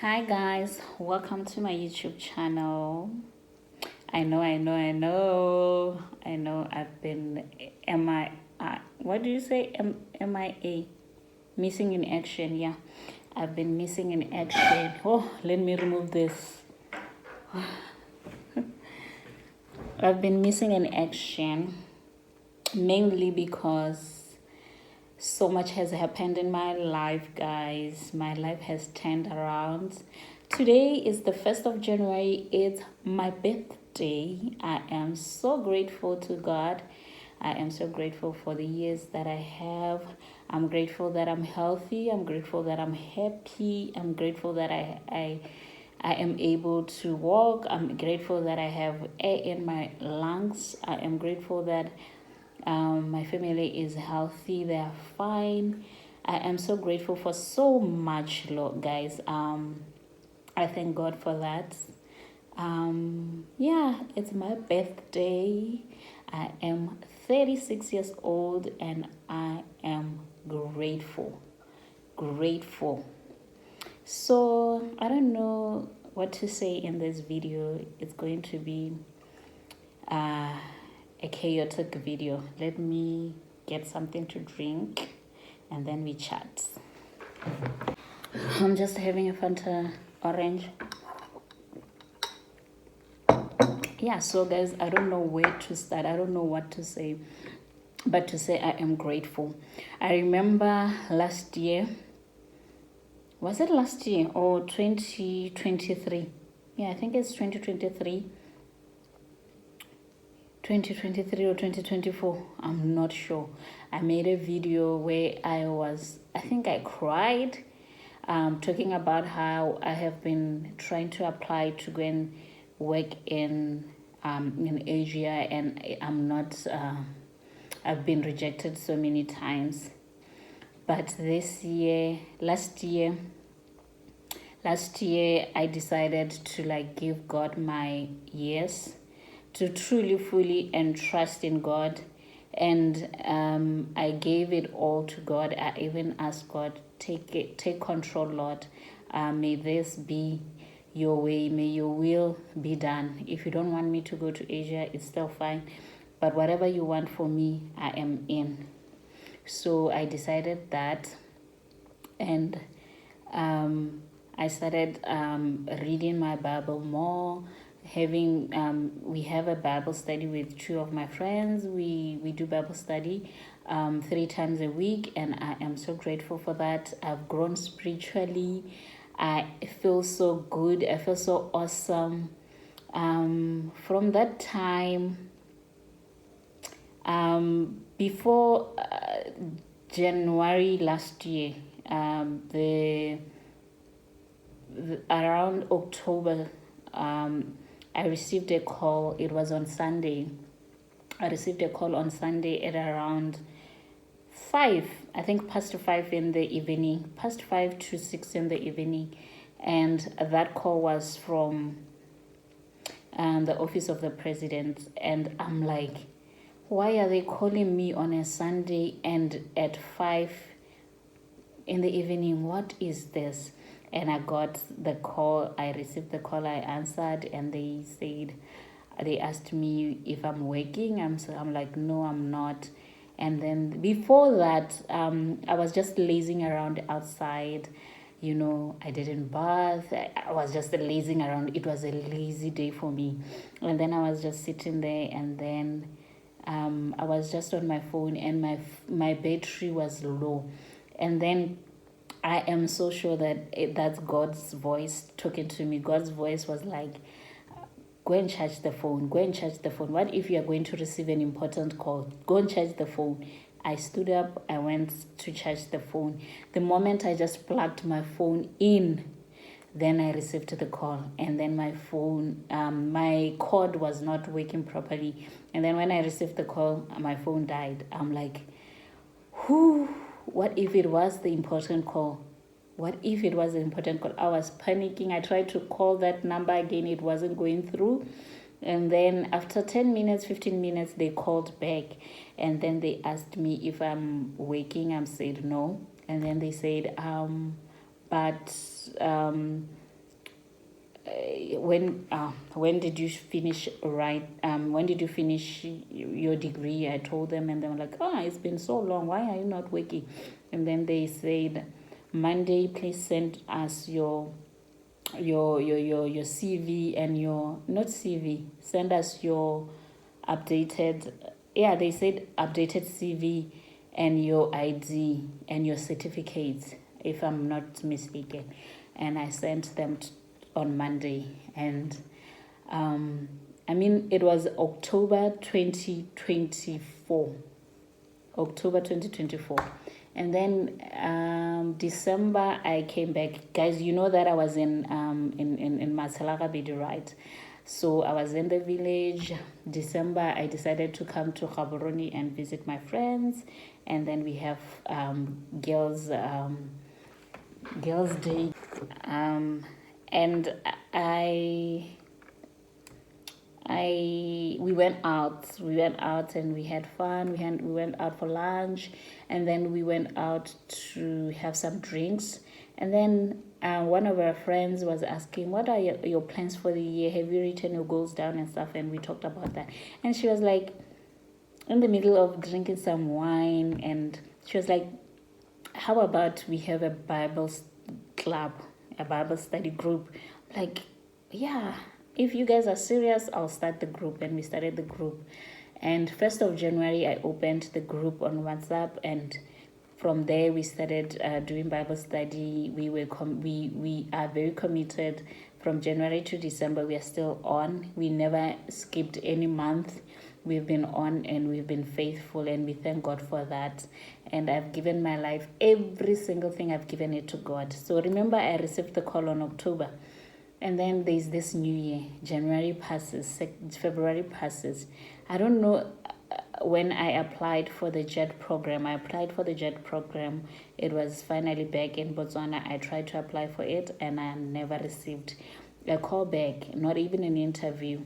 Hi guys, welcome to my YouTube channel. I know I've been what do you say? MIA, missing in action. Yeah, I've been missing in action. Oh, let me remove this. I've been missing in action mainly because so much has happened in my life, guys. My life has turned around. Today is the 1st of January. It's my birthday. I am so grateful to God. I am so grateful for the years that I have. I'm grateful that I'm healthy. I'm grateful that I'm happy. I'm grateful that I am able to walk. I'm grateful that I have air in my lungs. I am grateful that my family is healthy, they are fine. I am so grateful for so much, Lord, guys. I thank God for that. Yeah, it's my birthday. I am 36 years old and I am grateful. Grateful. So, I don't know what to say in this video. It's going to be a chaotic video. Let me get something to drink and then we chat. I'm just having a Fanta orange. Yeah, so guys, I don't know where to start. I don't know what to say, but to say I am grateful. I remember last year, was it last year or 2023? Yeah, I think it's 2023. 2023 or 2024, I'm not sure. I made a video where I think I cried, talking about how I have been trying to apply to go and work in Asia, and I'm not. I've been rejected so many times. But last year, I decided to give God my yes, to truly, fully, and trust in God. And I gave it all to God. I even asked God, take control, Lord. May this be your way. May your will be done. If you don't want me to go to Asia, it's still fine. But whatever you want for me, I am in. So I decided that, and I started reading my Bible more. We have a Bible study with two of my friends. We do Bible study 3 times a week, and I am so grateful for that. I've grown spiritually. I feel so good. I feel so awesome. From that time, before January last year, around October, I received a call. It was on Sunday. I received a call on Sunday at around 5, I think past 5 in the evening, past 5 to 6 in the evening. And that call was from the office of the president. And I'm like, why are they calling me on a Sunday and at 5 in the evening? What is this? And I got the call. I received the call. I answered, and they asked me if I'm working. I'm like, no, I'm not. And then before that, I was just lazing around outside. I didn't bath. I was just lazing around. It was a lazy day for me. And then I was just sitting there, and then I was just on my phone, and my battery was low. And then I am so sure that that's God's voice talking to me. God's voice was like, go and charge the phone. Go and charge the phone. What if you are going to receive an important call? Go and charge the phone. I stood up. I went to charge the phone. The moment I just plugged my phone in, then I received the call. And then my phone, my cord was not working properly. And then when I received the call, my phone died. I'm like, whew, what if it was the important call? What if it was an important call? I was panicking. I tried to call that number again. It wasn't going through. And then after 10 minutes, 15 minutes, they called back. And then they asked me if I'm waking. I said no. And then they said, but when did you finish when did you finish your degree? I told them, and they were like, it's been so long, why are you not working? And then they said, Monday, please send us your CV and your, not CV, send us your updated, they said updated CV and your ID and your certificates, if I'm not mistaken. And I sent them on Monday. And it was October 2024. October 2024. And then December I came back. Guys, you know that I was in Masalagabedi, right? So I was in the village. December I decided to come to Gaborone and visit my friends, and then we have girls day, and we went out and we had fun. We went out for lunch, and then we went out to have some drinks. And then one of our friends was asking, what are your plans for the year? Have you written your goals down and stuff? And we talked about that. And she was like, in the middle of drinking some wine, and she was like, how about we have a Bible club, a Bible study group? Like, yeah, if you guys are serious, I'll start the group. And we started the group. And 1st of January, I opened the group on WhatsApp, and from there we started doing Bible study. We are very committed. From January to December, we are still on. We never skipped any month. We've been on and we've been faithful, and we thank God for that. And I've given my life, every single thing, I've given it to God. So remember, I received the call on October. And then there's this new year. January passes, February passes. I don't know when I applied for the JET program. It was finally back in Botswana. I tried to apply for it, and I never received a call back, not even an interview.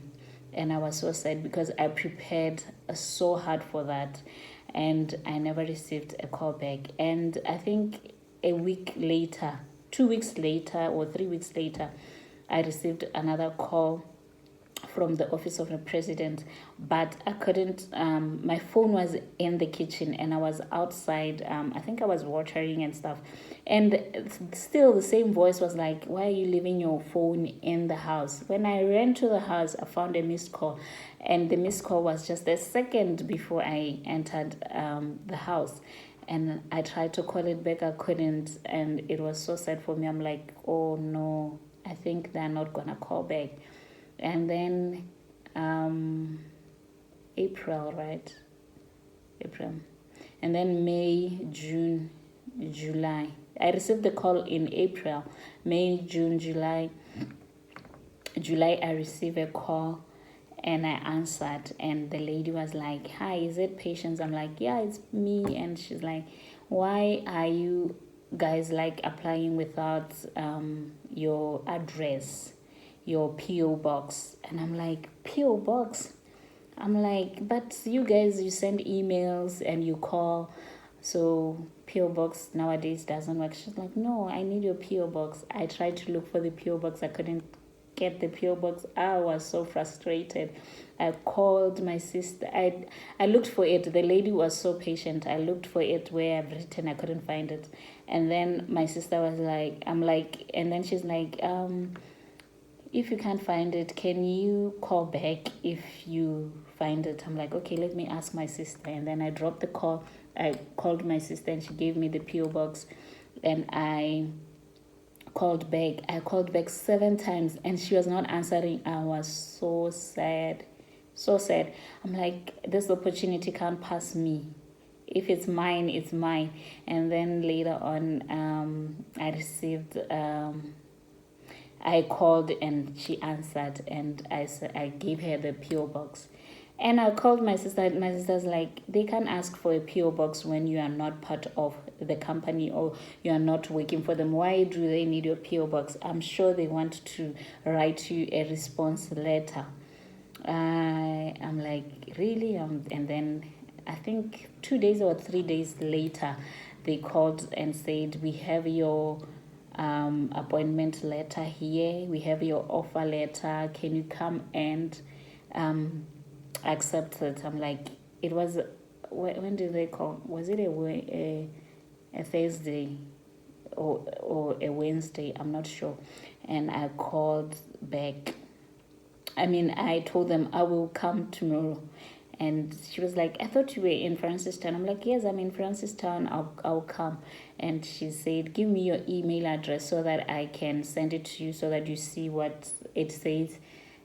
And I was so sad because I prepared so hard for that, and I never received a call back. And I think a week later, 2 weeks later, or 3 weeks later, I received another call from the office of the president, but I couldn't, my phone was in the kitchen and I was outside. I think I was watering and stuff, and still the same voice was like, why are you leaving your phone in the house? When I ran to the house, I found a missed call, and the missed call was just a second before I entered the house. And I tried to call it back, I couldn't, and it was so sad for me. I'm like, oh no, I think they're not gonna call back. And then April, and then May, June, July. I received the call in April. May, June, July. I received a call, and I answered, and the lady was like, hi, is it Patience? I'm like, yeah, it's me. And she's like, why are you guys like applying without your address, your PO box? And I'm like, PO box? I'm like, but you guys, you send emails and you call, so PO box nowadays doesn't work. She's like, no, I need your PO box. I tried to look for the PO box. I couldn't get the PO box. I was so frustrated. I called my sister. I looked for it. The lady was so patient. I looked for it where I've written. I couldn't find it. And then my sister was like, I'm like, and then she's like, if you can't find it, can you call back if you find it? I'm like, okay, let me ask my sister. And then I dropped the call. I called my sister, and she gave me the PO box, and I called back. I called back 7 times, and she was not answering. I was so sad. I'm like, this opportunity can't pass me. If it's mine, it's mine. And then later on, I received, I called and she answered, and I gave her the PO box. And I called my sister. My sister's like, they can't ask for a PO box when you are not part of the company or you are not working for them. Why do they need your PO box? I'm sure they want to write you a response letter. I'm like, really? And then I think 2 days or 3 days later, they called and said, we have your appointment letter here. We have your offer letter. Can you come and accept it? I'm like, it was, when did they call? Was it a Thursday or a Wednesday? I'm not sure. And I called back. I told them I will come tomorrow. And she was like, I thought you were in Francistown. I'm like, yes, I'm in Francistown. I'll come. And she said, give me your email address so that I can send it to you so that you see what it says.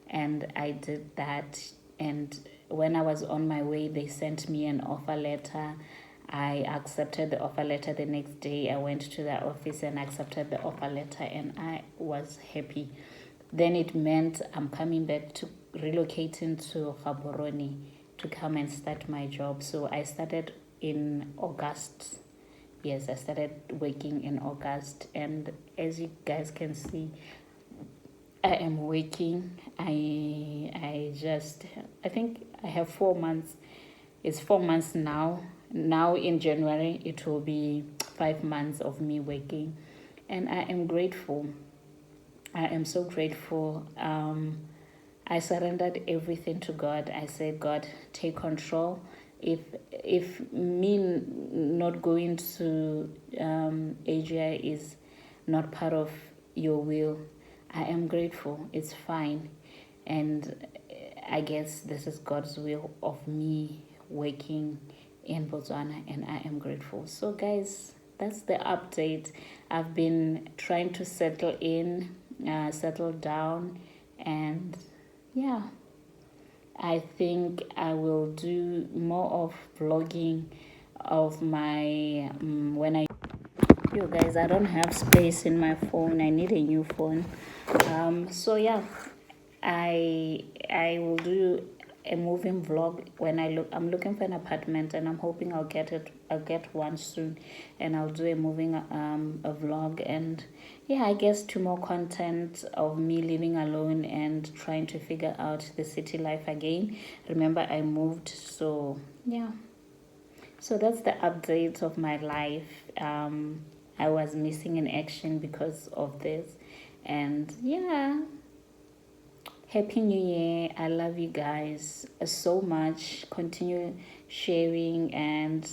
And I did that. And when I was on my way, they sent me an offer letter. I accepted the offer letter the next day. I went to the office and accepted the offer letter, and I was happy. Then it meant I'm coming back to relocating to Gaborone to come and start my job. So I started in August. Yes, I started working in August, and as you guys can see, I am working. I think I have 4 months. It's 4 months now. Now in January it will be 5 months of me working, and I am grateful. I am so grateful. I surrendered everything to God. I said, God, take control. If me not going to Asia is not part of your will, I am grateful. It's fine. And I guess this is God's will of me working in Botswana, and I am grateful. So guys, that's the update. I've been trying to settle down, and yeah, I think I will do more of vlogging of my when I you guys, I don't have space in my phone. I need a new phone. So yeah, I will do a moving vlog when I'm looking for an apartment, and I'm hoping I'll get one soon, and I'll do a moving a vlog. And yeah, I guess 2 more content of me living alone and trying to figure out the city life again. Remember, I moved, so yeah. So that's the update of my life. I was missing in action because of this, and yeah. Happy New Year. I love you guys so much. Continue sharing, and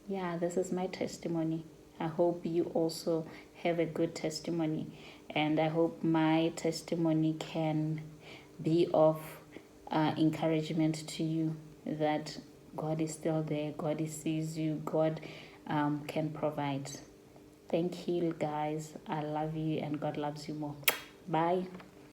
yeah, this is my testimony. I hope you also have a good testimony, and I hope my testimony can be of encouragement to you that God is still there, God sees you, God can provide. Thank you, guys. I love you, and God loves you more. Bye.